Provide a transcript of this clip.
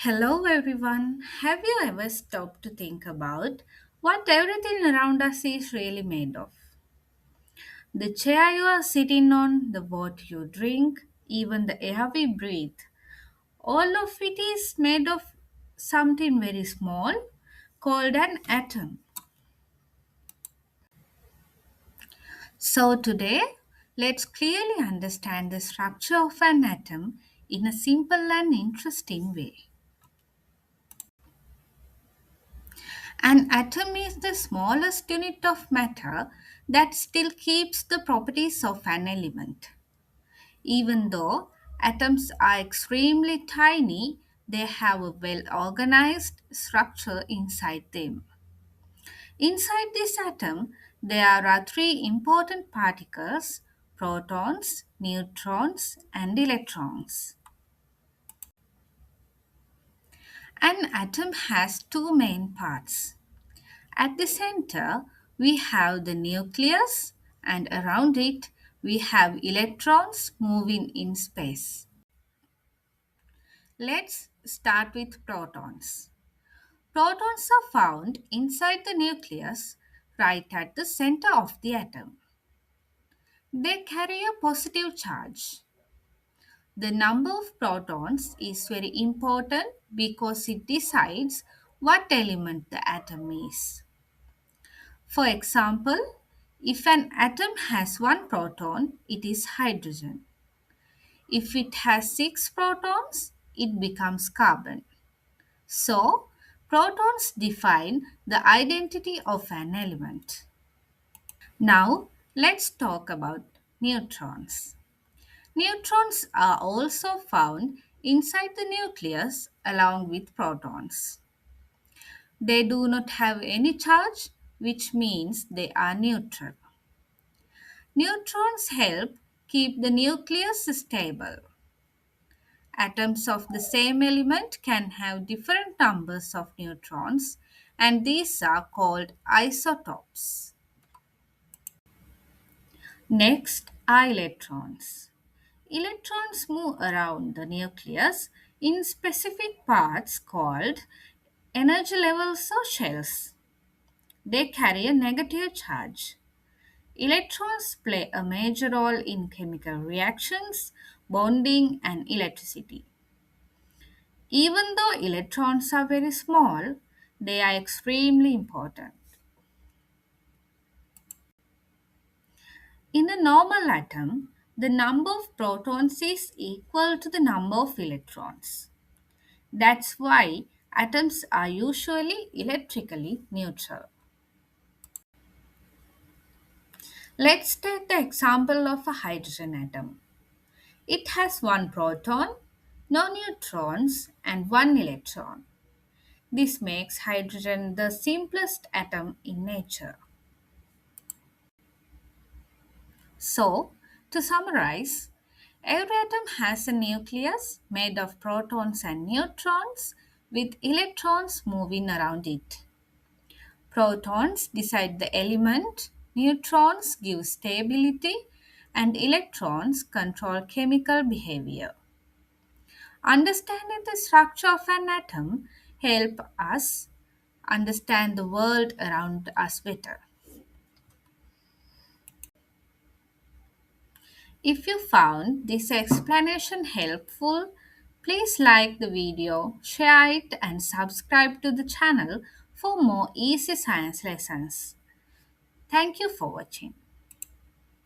Hello, everyone. Have you ever stopped to think about what everything around us is really made of? The chair you are sitting on, the water you drink, even the air we breathe. All of it is made of something very small called an atom. So, today, let's clearly understand the structure of an atom in a simple and interesting way. An atom is the smallest unit of matter that still keeps the properties of an element. Even though atoms are extremely tiny, they have a well organized structure inside them. Inside this atom, there are three important particles: protons, neutrons, and electrons. An atom has two main parts. At the center, we have the nucleus, and around it, we have electrons moving in space. Let's start with protons. Protons are found inside the nucleus, right at the center of the atom. They carry a positive charge. The number of protons is very important because it decides what element the atom is. For example, if an atom has one proton, it is hydrogen. If it has six protons, it becomes carbon. So, protons define the identity of an element. Now, let's talk about neutrons. Neutrons are also found inside the nucleus along with protons. They do not have any charge, which means they are neutral. Neutrons help keep the nucleus stable. Atoms of the same element can have different numbers of neutrons, and these are called isotopes. Next are electrons. Electrons move around the nucleus in specific parts called energy levels or shells. They carry a negative charge. Electrons play a major role in chemical reactions, bonding, and electricity. Even though electrons are very small, they are extremely important. In a normal atom, the number of protons is equal to the number of electrons. That's why atoms are usually electrically neutral. Let's take the example of a hydrogen atom. It has one proton, no neutrons, and one electron. This makes hydrogen the simplest atom in nature. So, to summarize, every atom has a nucleus made of protons and neutrons with electrons moving around it. Protons decide the element, neutrons give stability, and electrons control chemical behavior. Understanding the structure of an atom help us understand the world around us better. If you found this explanation helpful, please like the video, share it, and subscribe to the channel for more easy science lessons. Thank you for watching.